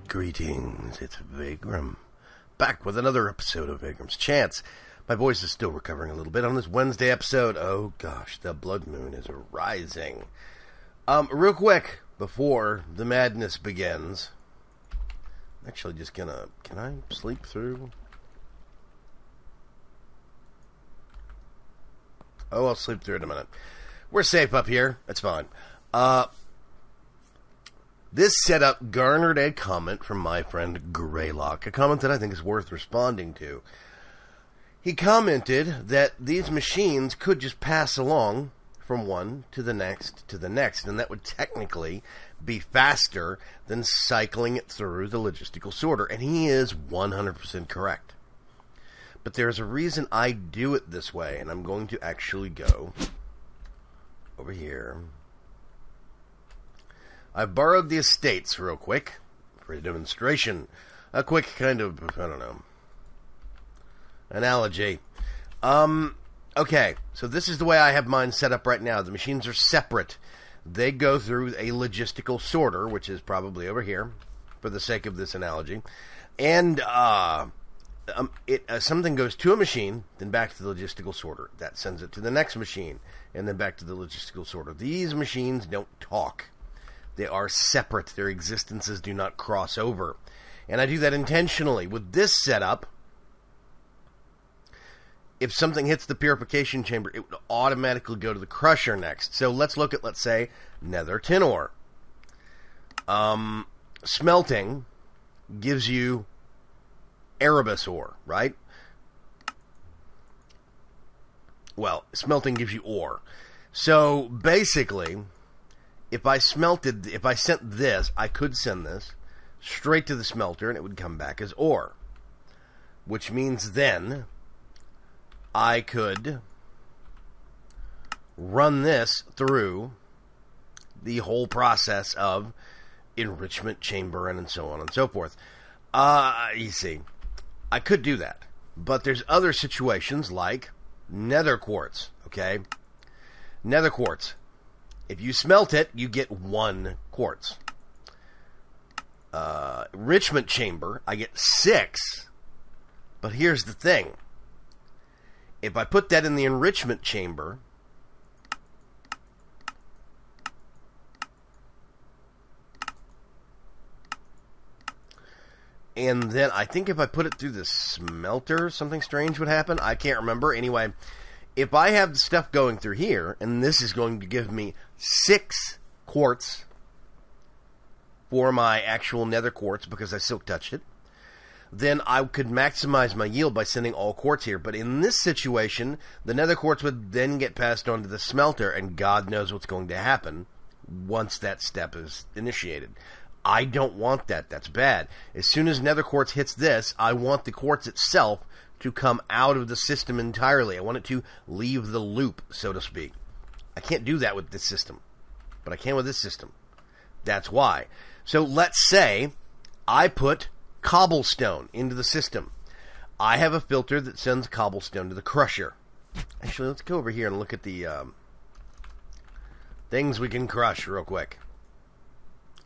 Greetings, it's Vaygrim, back with another episode of VAYGRIM'S Chance. My voice is still recovering a little bit on this Wednesday episode. Oh gosh, the blood moon is rising. Real quick, before the madness begins, I'm actually just gonna, can I sleep through? Oh, I'll sleep through it in a minute. We're safe up here, that's fine. This setup garnered a comment from my friend Greylock, a comment that I think is worth responding to. He commented that these machines could just pass along from one to the next, and that would technically be faster than cycling it through the logistical sorter, and he is 100% correct. But there's a reason I do it this way, and I'm going to actually go over here. I've borrowed the estates real quick for a demonstration. A quick kind of, I don't know, analogy. Okay, so this is the way I have mine set up right now. The machines are separate. They go through a logistical sorter, which is probably over here, for the sake of this analogy. And something goes to a machine, then back to the logistical sorter. That sends it to the next machine, and then back to the logistical sorter. These machines don't talk. They are separate. Their existences do not cross over. And I do that intentionally. With this setup, if something hits the purification chamber, it would automatically go to the crusher next. So let's look at, let's say, nether tin ore. Smelting gives you Erebus ore, right? Well, smelting gives you ore. So basically, if I sent this, I could send this straight to the smelter and it would come back as ore. Which means then I could run this through the whole process of enrichment chamber and so on and so forth. You see, I could do that. But there's other situations like nether quartz, okay? Nether quartz. If you smelt it, you get 1 quartz. Enrichment chamber, I get 6. But here's the thing. If I put that in the enrichment chamber, and then I think if I put it through the smelter, something strange would happen. I can't remember. Anyway, if I have the stuff going through here, and this is going to give me 6 quartz for my actual nether quartz because I silk touched it, then I could maximize my yield by sending all quartz here. But in this situation, the nether quartz would then get passed on to the smelter, and God knows what's going to happen once that step is initiated. I don't want that. That's bad. As soon as nether quartz hits this, I want the quartz itself to come out of the system entirely. I want it to leave the loop, so to speak. I can't do that with this system, but I can with this system. That's why. So let's say I put cobblestone into the system. I have a filter that sends cobblestone to the crusher. Actually, let's go over here and look at the things we can crush real quick.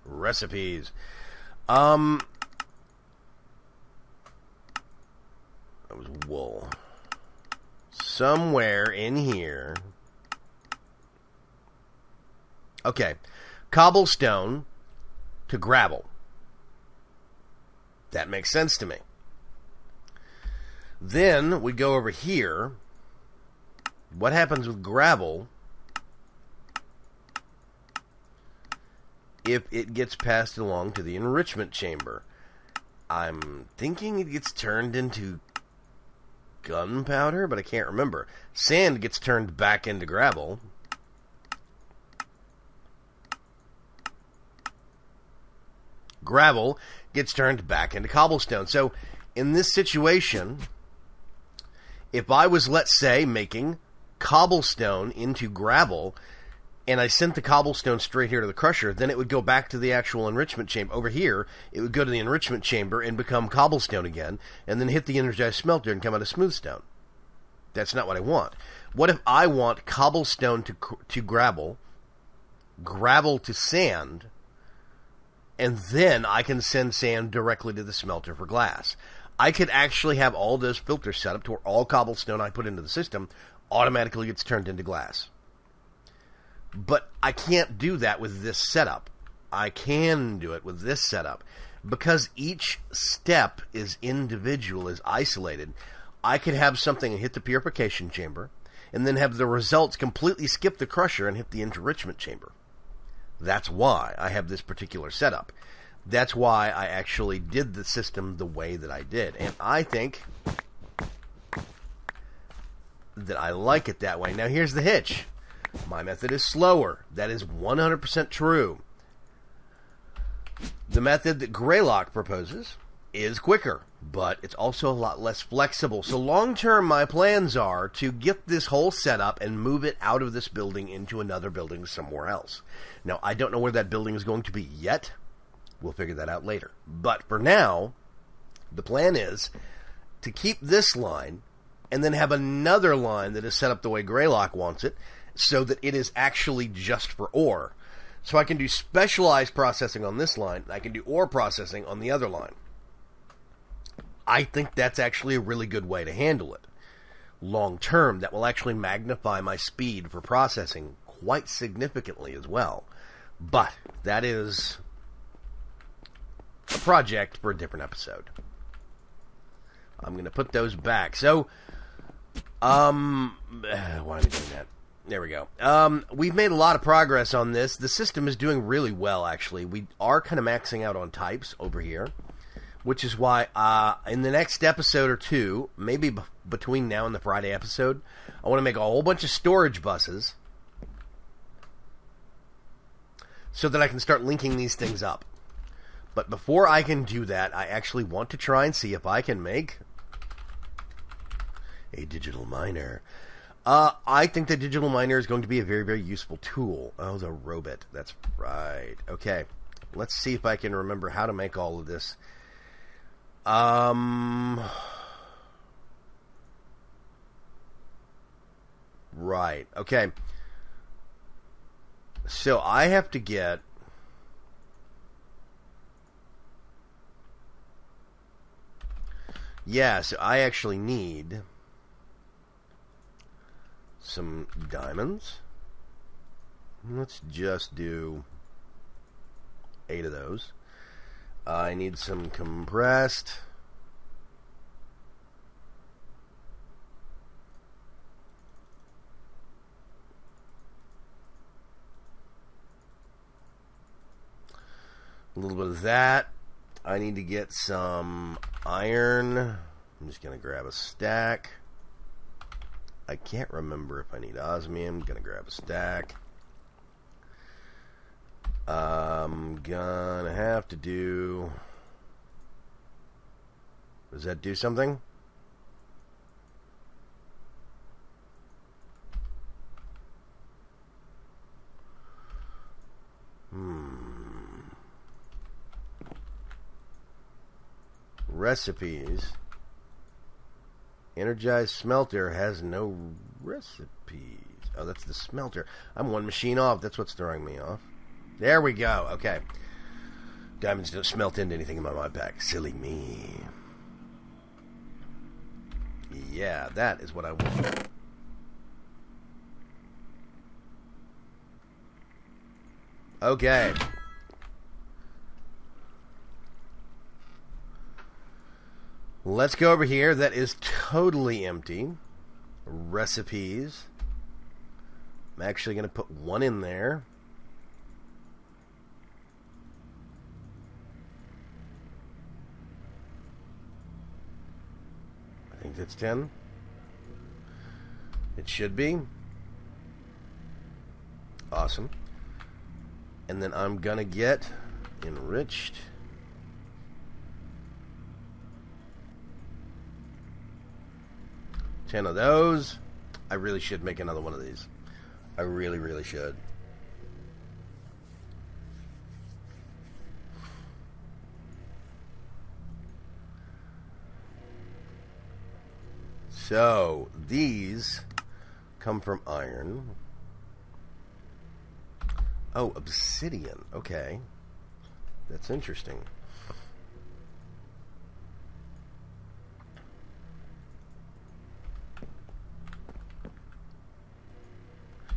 Recipes. That was wool. Somewhere in here. Okay. Cobblestone to gravel. That makes sense to me. Then we go over here. What happens with gravel if it gets passed along to the enrichment chamber? I'm thinking it gets turned into gunpowder, but I can't remember. Sand gets turned back into gravel. Gravel gets turned back into cobblestone. So, in this situation, if I was, let's say, making cobblestone into gravel, and I sent the cobblestone straight here to the crusher, then it would go back to the actual enrichment chamber. Over here, it would go to the enrichment chamber and become cobblestone again, and then hit the energized smelter and come out of smooth stone. That's not what I want. What if I want cobblestone to gravel, gravel to sand, and then I can send sand directly to the smelter for glass. I could actually have all those filters set up to where all cobblestone I put into the system automatically gets turned into glass. But I can't do that with this setup. I can do it with this setup. Because each step is individual, is isolated, I could have something hit the purification chamber, and then have the results completely skip the crusher and hit the enrichment chamber. That's why I have this particular setup. That's why I actually did the system the way that I did. And I think that I like it that way. Now here's the hitch. My method is slower. That is 100% true. The method that Greylock proposes is quicker, but it's also a lot less flexible. So long term, my plans are to get this whole setup and move it out of this building into another building somewhere else. Now, I don't know where that building is going to be yet. We'll figure that out later. But for now, the plan is to keep this line and then have another line that is set up the way Greylock wants it so that it is actually just for ore. So I can do specialized processing on this line, and I can do ore processing on the other line. I think that's actually a really good way to handle it. Long term, that will actually magnify my speed for processing quite significantly as well. But that is a project for a different episode. I'm going to put those back. So, why am I doing that? There we go. We've made a lot of progress on this. The system is doing really well, actually. We are kind of maxing out on types over here, which is why in the next episode or two, maybe between now and the Friday episode, I want to make a whole bunch of storage buses so that I can start linking these things up. But before I can do that, I actually want to try and see if I can make a digital miner. I think the digital miner is going to be a very, very useful tool. Oh, the robot. That's right. Okay. Let's see if I can remember how to make all of this. Right. Okay. So I have to get... Yeah, so I actually need some diamonds. Let's just do 8 of those. I need some compressed. A little bit of that. I need to get some iron. I'm just going to grab a stack. I can't remember if I need osmium. I'm going to grab a stack. I'm going to have to do... Does that do something? Recipes. Energized smelter has no recipes. Oh, that's the smelter. I'm one machine off. That's what's throwing me off. There we go. Okay. Diamonds don't smelt into anything in my mod pack. Silly me. Yeah, that is what I want. Okay. Let's go over here. That is totally empty. Recipes. I'm actually going to put one in there. I think that's 10. It should be. Awesome. And then I'm going to get enriched. Ten of those. I really should make another one of these. I really, really should. So, these come from iron. Oh, obsidian. Okay. That's interesting.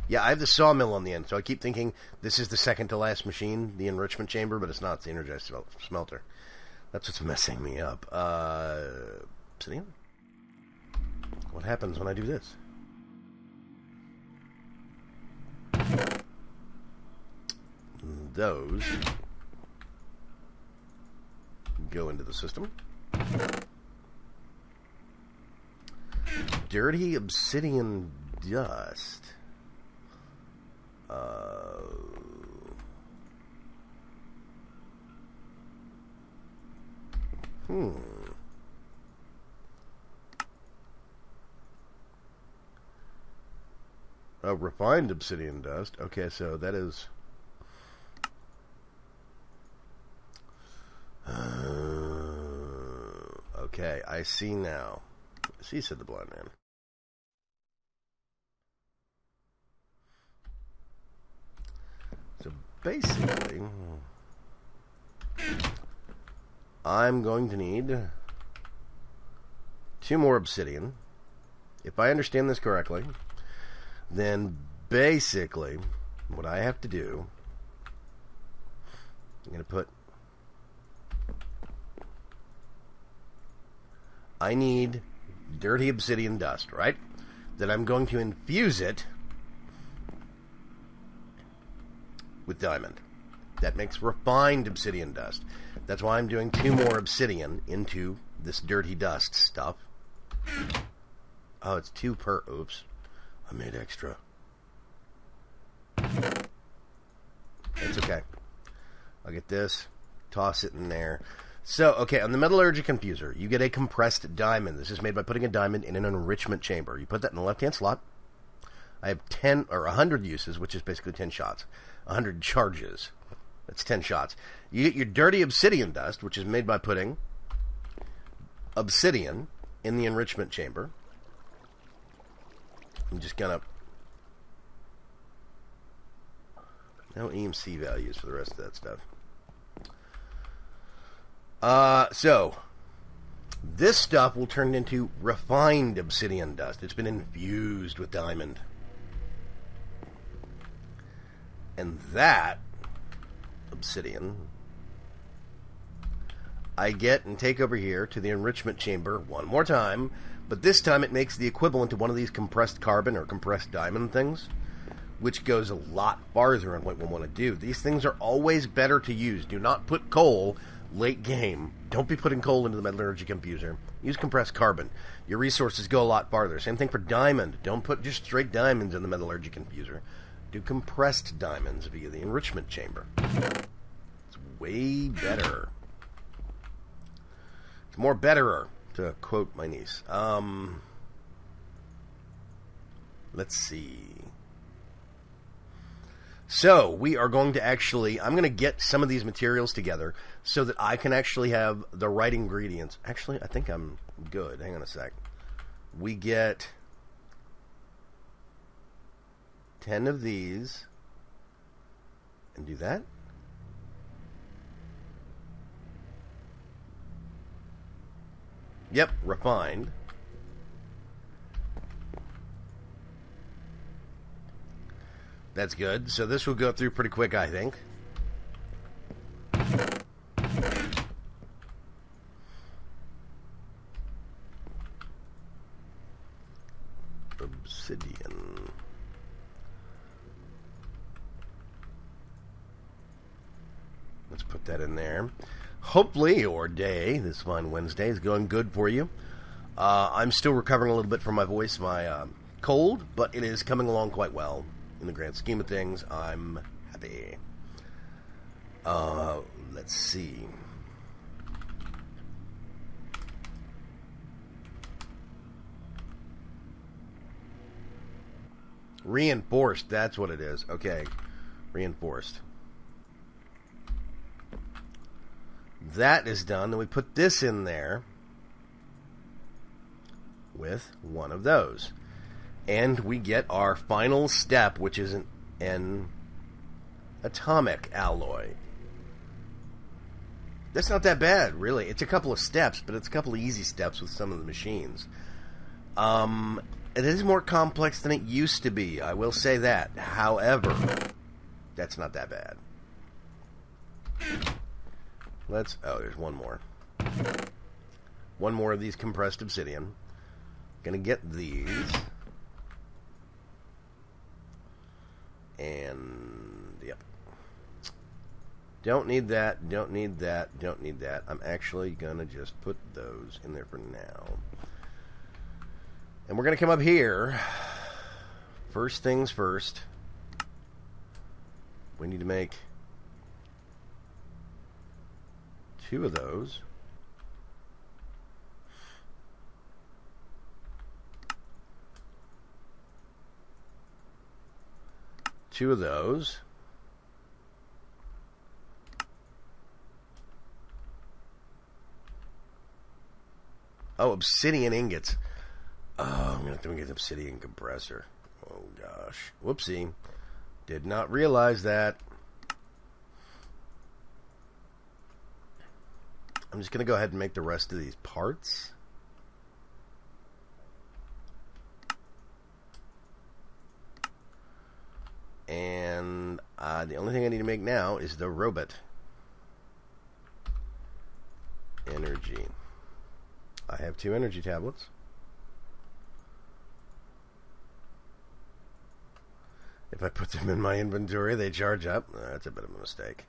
Yeah, I have the sawmill on the end, so I keep thinking this is the second to last machine, the enrichment chamber, but it's not. It's the energized smelter. That's what's messing me up. Obsidian? What happens when I do this? Those go into the system. Dirty obsidian dust. Refined obsidian dust. Okay, so that is... okay, I see now. See, said the blind man. So basically, I'm going to need 2 more obsidian. If I understand this correctly, then basically what I have to do, I'm going to put, I need dirty obsidian dust, right? Then I'm going to infuse it with diamond. That makes refined obsidian dust. That's why I'm doing 2 more obsidian into this dirty dust stuff. Oh, it's 2 per... Oops. I made extra. It's okay. I'll get this. Toss it in there. So, okay, on the metallurgy confuser, you get a compressed diamond. This is made by putting a diamond in an enrichment chamber. You put that in the left-hand slot. I have 10 or 100 uses, which is basically 10 shots. 100 charges. That's 10 shots. You get your dirty obsidian dust, which is made by putting obsidian in the enrichment chamber. I'm just gonna... no EMC values for the rest of that stuff. So, this stuff will turn into refined obsidian dust. It's been infused with diamond. And that obsidian, I get and take over here to the enrichment chamber one more time, but this time it makes the equivalent to one of these compressed carbon or compressed diamond things, which goes a lot farther on what we want to do. These things are always better to use. Do not put coal late game. Don't be putting coal into the metallurgy confuser. Use compressed carbon. Your resources go a lot farther. Same thing for diamond. Don't put just straight diamonds in the metallurgy confuser. Do compressed diamonds via the enrichment chamber. It's way better. It's more betterer, to quote my niece. Let's see. So, we are going to actually... I'm going to get some of these materials together so that I can actually have the right ingredients. Actually, I think I'm good. Hang on a sec. We get 10 of these. And do that. Yep, refined. That's good. So this will go through pretty quick, I think. Obsidian. Let's put that in there. Hopefully, your day, this fine Wednesday, is going good for you. I'm still recovering a little bit from my voice, my cold, but it is coming along quite well. In the grand scheme of things, I'm happy. Let's see. Reinforced, that's what it is. Okay, reinforced. That is done. Then we put this in there with one of those. And we get our final step, which is an atomic alloy. That's not that bad, really. It's a couple of steps, but it's a couple of easy steps with some of the machines. It is more complex than it used to be, I will say that. However, that's not that bad. Oh, there's one more. One more of these compressed obsidian. Gonna get these. And, yep. Don't need that, don't need that, don't need that. I'm actually gonna just put those in there for now. And we're gonna come up here. First things first. We need to make 2 of those. Two of those. Oh, obsidian ingots. Oh, I'm going to have to get an obsidian compressor. Oh, gosh. Whoopsie. Did not realize that. I'm just going to go ahead and make the rest of these parts. And the only thing I need to make now is the robot. Energy. I have 2 energy tablets. If I put them in my inventory, they charge up. That's a bit of a mistake.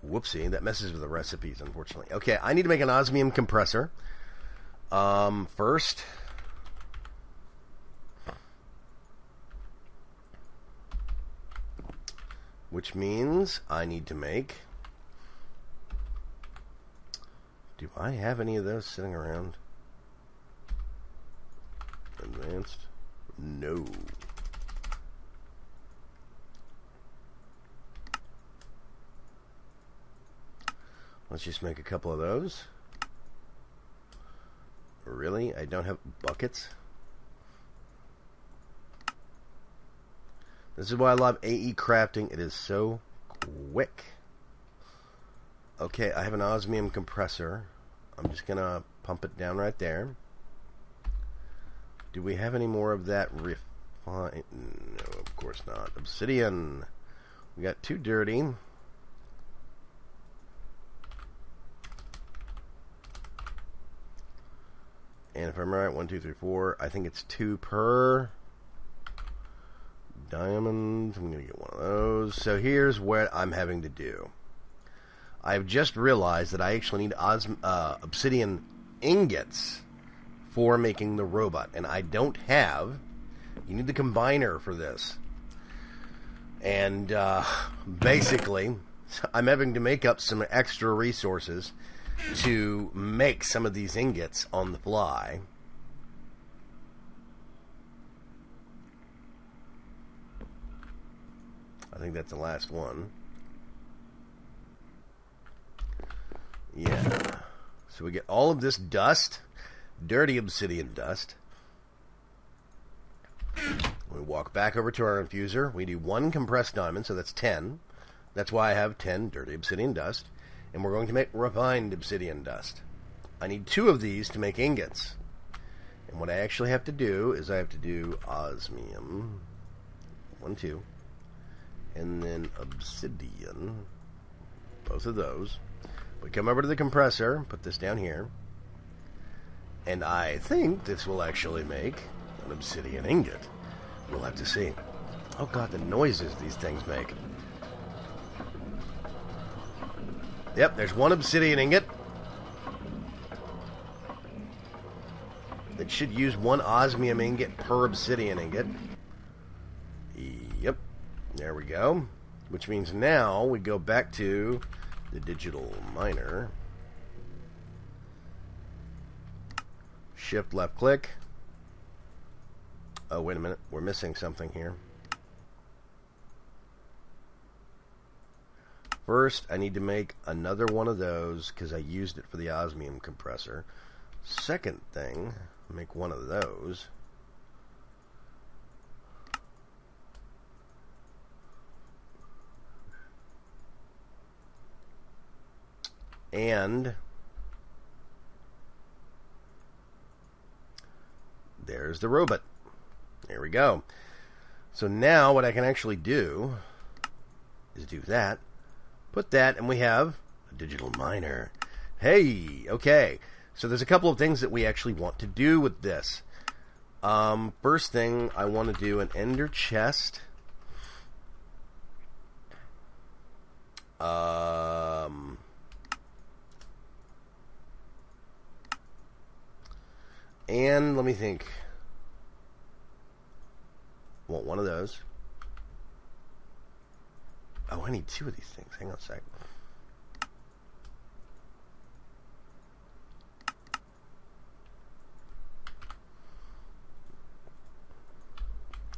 Whoopsie, that messes with the recipes, unfortunately. Okay, I need to make an osmium compressor. First, which means I need to make... Do I have any of those sitting around? Advanced? No. Let's just make a couple of those. Really? I don't have buckets? This is why I love AE crafting. It is so quick. Okay, I have an osmium compressor. I'm just going to pump it down right there. Do we have any more of that refine? No, of course not. Obsidian. We got 2 dirty. And if I'm right, 1, 2, 3, 4. I think it's 2 per diamond. I'm going to get one of those. So here's what I'm having to do. I've just realized that I actually need obsidian ingots for making the robot. And I don't have... You need the combiner for this. And basically, I'm having to make up some extra resources to make some of these ingots on the fly. I think that's the last one. Yeah. So we get all of this dust, dirty obsidian dust. We walk back over to our infuser. We do 1 compressed diamond, so that's 10. That's why I have 10 dirty obsidian dust. And we're going to make refined obsidian dust. I need 2 of these to make ingots. And what I actually have to do is I have to do osmium. 1, 2. And then obsidian. Both of those. We come over to the compressor, put this down here. And I think this will actually make an obsidian ingot. We'll have to see. Oh god, the noises these things make. Yep, there's 1 obsidian ingot. It should use 1 osmium ingot per obsidian ingot. Yep, there we go. Which means now we go back to the digital miner. Shift left click. Oh, wait a minute. We're missing something here. First, I need to make another one of those because I used it for the osmium compressor. Second thing, make 1 of those. And there's the robot. There we go. So now what I can actually do is do that, put that, and we have a digital miner. Hey, okay. So there's a couple of things that we actually want to do with this. First thing, I want to do an ender chest. And let me think. Want one of those. Oh, I need two of these things. Hang on a sec.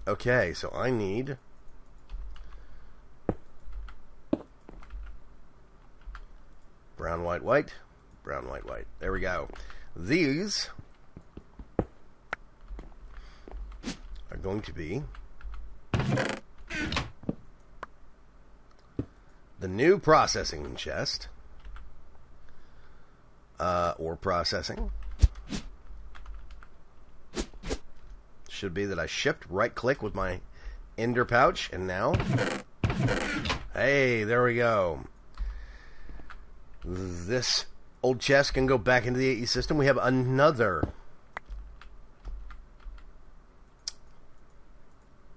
Okay, so I need brown, white, white, brown, white, white. There we go. These are going to be the new processing chest, or processing. Should be that I shift right click with my ender pouch, and now, hey, there we go. This old chest can go back into the AE system. We have another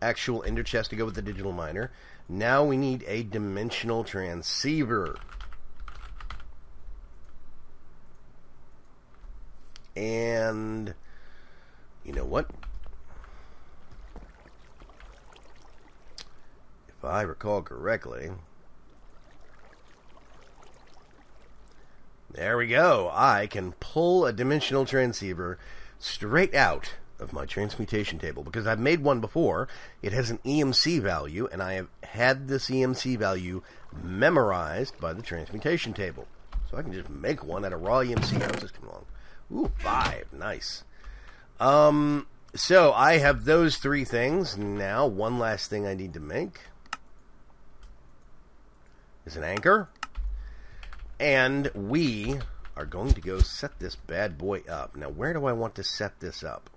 actual ender chest to go with the digital miner. Now we need a dimensional transceiver. And you know what? If I recall correctly, there we go. I can pull a dimensional transceiver straight out of my transmutation table, because I've made one before. It has an EMC value, and I have had this EMC value memorized by the transmutation table. So I can just make one at a raw EMC. How's this come along? Ooh, 5. Nice. So I have those 3 things. Now, one last thing I need to make is an anchor. And we are going to go set this bad boy up. Now, where do I want to set this up?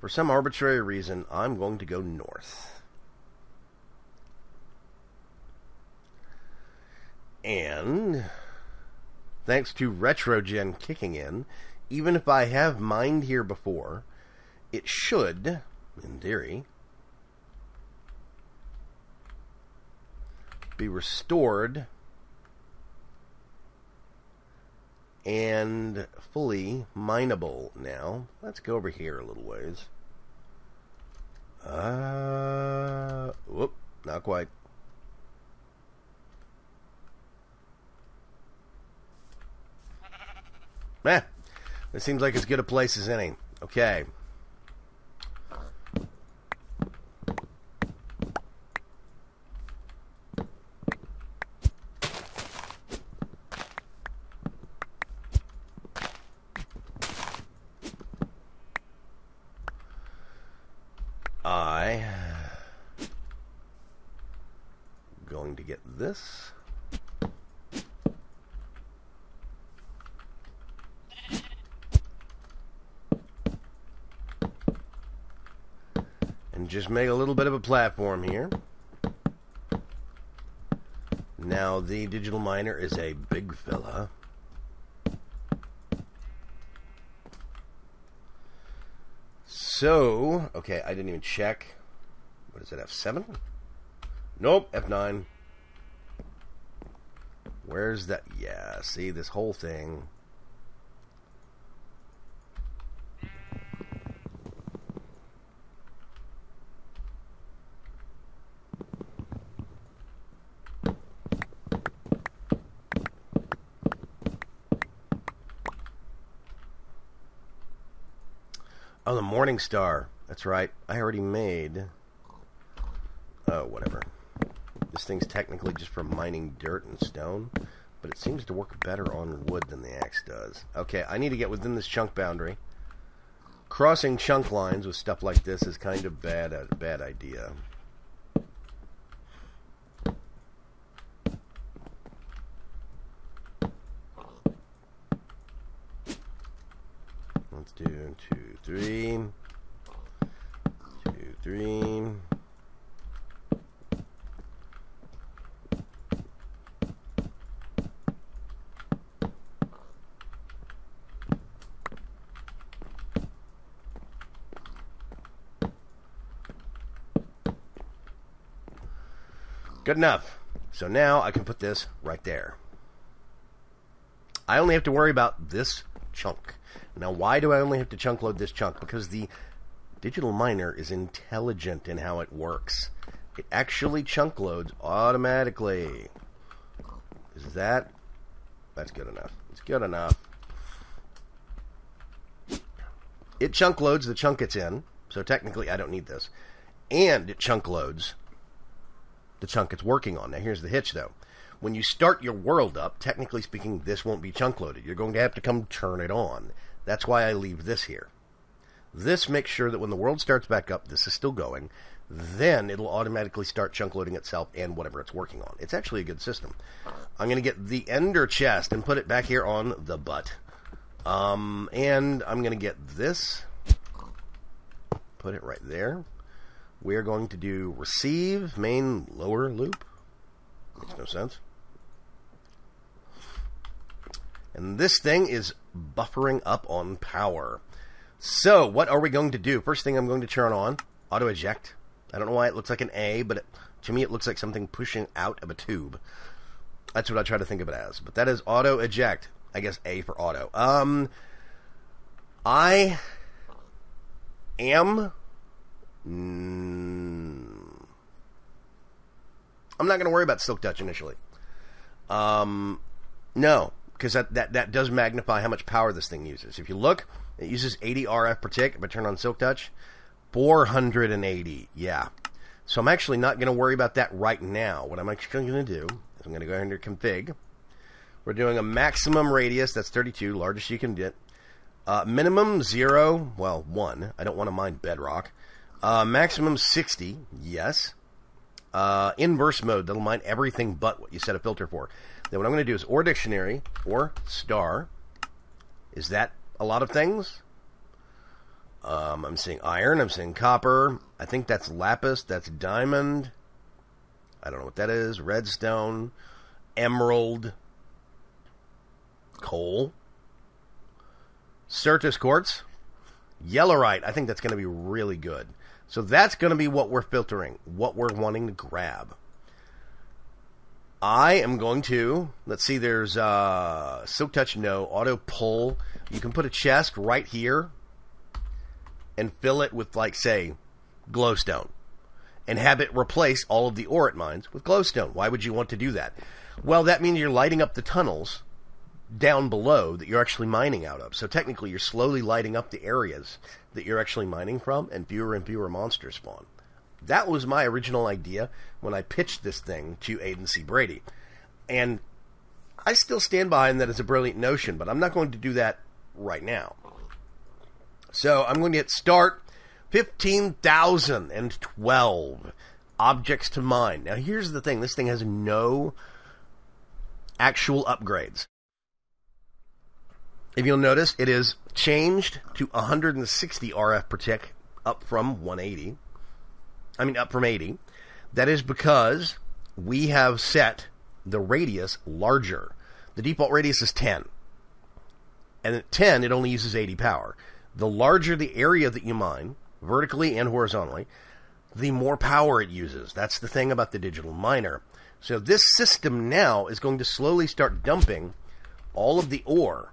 For some arbitrary reason, I'm going to go north. And thanks to RetroGen kicking in, even if I have mined here before, it should, in theory, be restored and fully mineable now. Let's go over here a little ways. Whoop, not quite. This seems like as good a place as any. Okay. Going to get this. And just make a little bit of a platform here. Now the digital miner is a big fella. So, okay, I didn't even check. What is it, F7? Nope, F9. Where's that? Yeah, see, this whole thing. Oh, the Morning Star. That's right. I already made... Oh, whatever. This thing's technically just for mining dirt and stone, but it seems to work better on wood than the axe does. Okay, I need to get within this chunk boundary. Crossing chunk lines with stuff like this is kind of a bad idea. 2, 2, 3. 2, 3. Good enough. So now I can put this right there. I only have to worry about this chunk. Now, why do I only have to chunk load this chunk? Because the digital miner is intelligent in how it works. It actually chunk loads automatically. Is that? That's good enough. It's good enough. It chunk loads the chunk it's in. So technically I don't need this. And it chunk loads the chunk it's working on. Now here's the hitch though. When you start your world up, technically speaking, this won't be chunk loaded. You're going to have to come turn it on. That's why I leave this here. This makes sure that when the world starts back up, this is still going. Then it'll automatically start chunk loading itself and whatever it's working on. It's actually a good system. I'm going to get the ender chest and put it back here on the butt. And I'm going to get this. Put it right there. We're going to do receive main lower loop. Makes no sense. And this thing is buffering up on power. So, what are we going to do? First thing I'm going to turn on, auto eject. I don't know why it looks like an A, but to me it looks like something pushing out of a tube. That's what I try to think of it as. But that is auto eject. I guess A for auto. I am... I'm not going to worry about Silk Touch initially. No, because that does magnify how much power this thing uses. If you look, it uses 80 RF per tick. If I turn on Silk Touch, 480. Yeah. So I'm actually not going to worry about that right now. What I'm actually going to do is I'm going to go ahead and config. We're doing a maximum radius. That's 32, largest you can get. Minimum 0, well, 1. I don't want to mine bedrock. Maximum 60, yes. Inverse mode, that'll mine everything but what you set a filter for. Then what I'm going to do is or dictionary or star. Is that a lot of things? I'm seeing iron, I'm seeing copper. I think that's lapis, that's diamond. I don't know what that is. Redstone, emerald, coal, Certus quartz, yellowite. I think that's going to be really good. So that's going to be what we're filtering, what we're wanting to grab. I am going to, let's see, there's Silk Touch, no, auto pull. You can put a chest right here and fill it with, like, say, glowstone. And have it replace all of the ore it mines with glowstone. Why would you want to do that? Well, that means you're lighting up the tunnels down below that you're actually mining out of. So technically you're slowly lighting up the areas that you're actually mining from, and fewer monsters spawn. That was my original idea when I pitched this thing to Aiden C. Brady. And I still stand behind that as a brilliant notion, but I'm not going to do that right now. So I'm going to hit start. 15,012 objects to mine. Now here's the thing. This thing has no actual upgrades. If you'll notice, it is changed to 160 RF per tick, up from 180. I mean, up from 80. That is because we have set the radius larger. The default radius is 10. And at 10, it only uses 80 power. The larger the area that you mine, vertically and horizontally, the more power it uses. That's the thing about the digital miner. So this system now is going to slowly start dumping all of the ore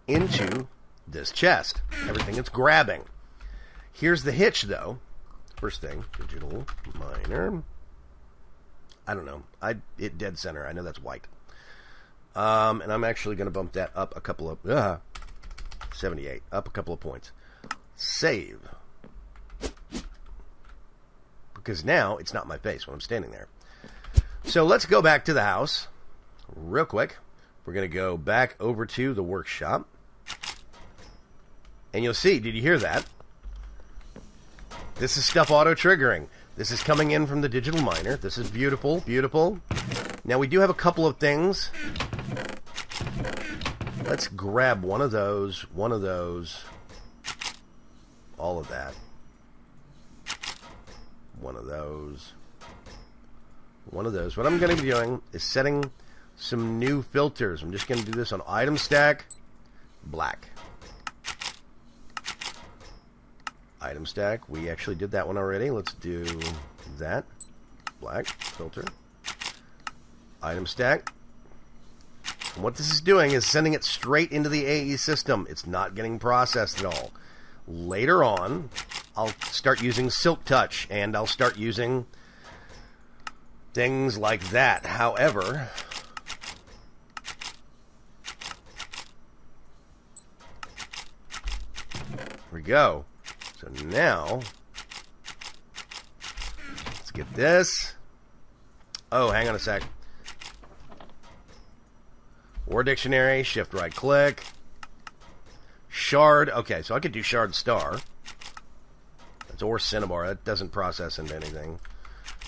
into this chest. Everything it's grabbing. Here's the hitch, though. First thing, digital miner. I don't know. It dead center. I know that's white. And I'm actually going to bump that up a couple of... 78. Up a couple of points. Save. Because now it's not my face when I'm standing there. So let's go back to the house real quick. We're going to go back over to the workshop. And you'll see, did you hear that? This is stuff auto-triggering. This is coming in from the digital miner. This is beautiful, beautiful. Now we do have a couple of things. Let's grab one of those, all of that. One of those. One of those. What I'm going to be doing is setting some new filters. I'm just going to do this on item stack, black. Item stack. We actually did that one already. Let's do that. Black filter. Item stack. And what this is doing is sending it straight into the AE system. It's not getting processed at all. Later on, I'll start using Silk Touch, and I'll start using things like that. However, here we go. So now, let's get this. Oh, hang on a sec. War Dictionary, shift right click. Shard, okay, so I could do Shard Star. That's or Cinnabar, that doesn't process into anything.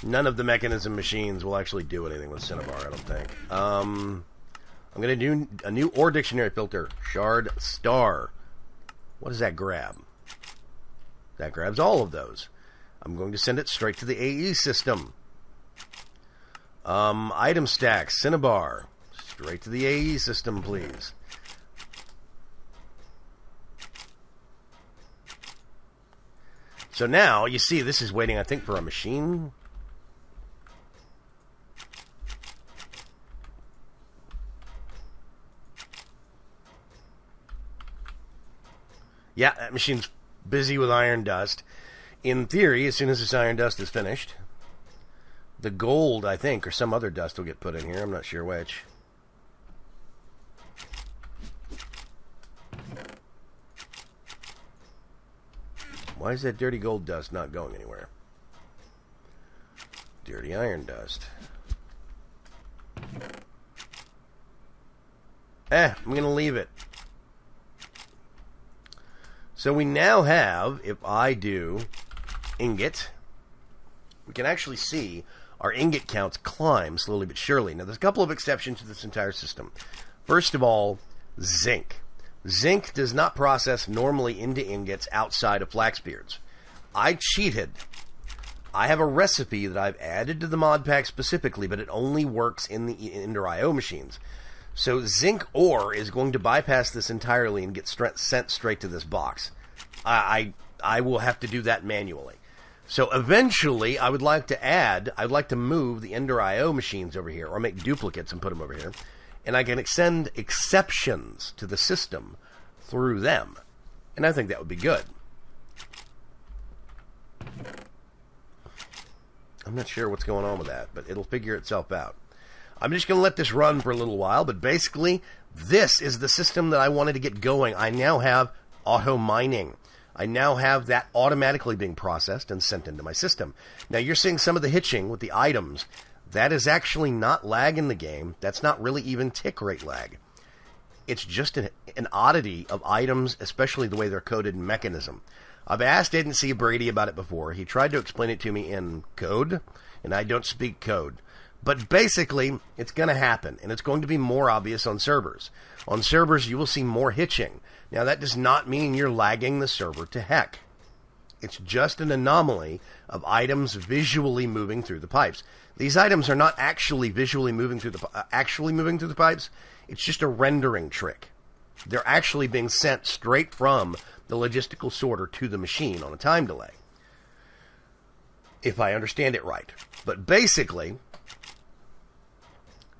None of the mechanism machines will actually do anything with Cinnabar, I don't think. I'm going to do a new Or Dictionary filter. Shard Star. What does that grab? That grabs all of those. I'm going to send it straight to the AE system. Item stack, Cinnabar. Straight to the AE system, please. So now, you see, this is waiting, I think, for a machine. Yeah, that machine's busy with iron dust. In theory, as soon as this iron dust is finished, the gold, I think, or some other dust will get put in here. I'm not sure which. Why is that dirty gold dust not going anywhere? Dirty iron dust. I'm going to leave it. So we now have, if I do ingot, we can actually see our ingot counts climb slowly but surely. Now, there's a couple of exceptions to this entire system. First of all, zinc. Zinc does not process normally into ingots outside of flaxbeards. I cheated. I have a recipe that I've added to the mod pack specifically, but it only works in the Ender IO machines. So zinc ore is going to bypass this entirely and get sent straight to this box. I will have to do that manually. So eventually, I'd like to move the Ender IO machines over here, or make duplicates and put them over here, and I can send exceptions to the system through them. And I think that would be good. I'm not sure what's going on with that, but it'll figure itself out. I'm just going to let this run for a little while, but basically, this is the system that I wanted to get going. I now have auto mining. I now have that automatically being processed and sent into my system. Now, you're seeing some of the hitching with the items. That is actually not lag in the game. That's not really even tick rate lag. It's just an oddity of items, especially the way they're coded in mechanism. I've asked Agency Brady about it before. He tried to explain it to me in code, and I don't speak code. But basically, it's going to happen, and it's going to be more obvious on servers. On servers, you will see more hitching. Now, that does not mean you're lagging the server to heck. It's just an anomaly of items visually moving through the pipes. These items are not actually visually moving through the pipes. It's just a rendering trick. They're actually being sent straight from the logistical sorter to the machine on a time delay, if I understand it right. But basically,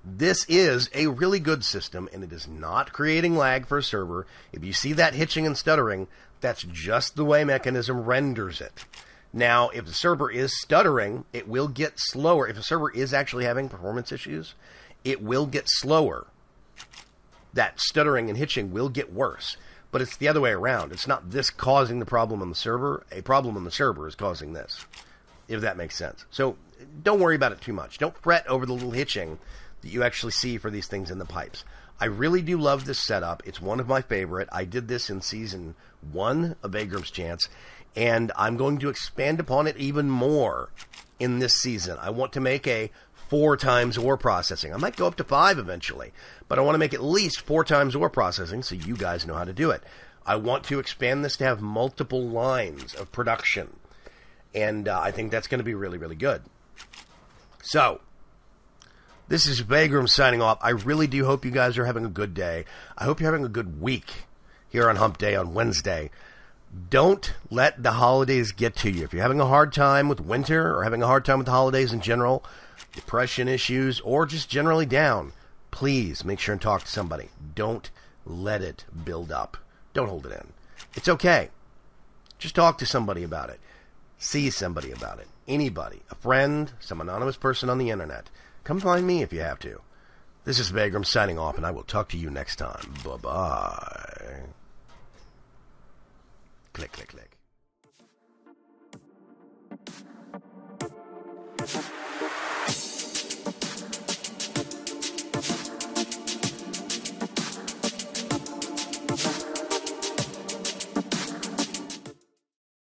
this is a really good system, and it is not creating lag for a server. If you see that hitching and stuttering, that's just the way mechanism renders it. Now, if the server is stuttering, it will get slower. If a server is actually having performance issues, it will get slower. That stuttering and hitching will get worse. But it's the other way around. It's not this causing the problem on the server. A problem on the server is causing this, if that makes sense. So don't worry about it too much. Don't fret over the little hitching that you actually see for these things in the pipes. I really do love this setup. It's one of my favorite. I did this in Season 1 of VAYGRIM'S Chance, and I'm going to expand upon it even more in this season. I want to make a 4 times ore processing. I might go up to 5 eventually, but I want to make at least 4 times ore processing so you guys know how to do it. I want to expand this to have multiple lines of production. And I think that's going to be really, really good. So, this is VAYGRIM'S signing off. I really do hope you guys are having a good day. I hope you're having a good week here on Hump Day on Wednesday. Don't let the holidays get to you. If you're having a hard time with winter or having a hard time with the holidays in general, depression issues, or just generally down, please make sure and talk to somebody. Don't let it build up. Don't hold it in. It's okay. Just talk to somebody about it. See somebody about it. Anybody. A friend, some anonymous person on the internet. Come find me if you have to. This is VAYGRIM'S signing off, and I will talk to you next time. Bye-bye. Click, click, click.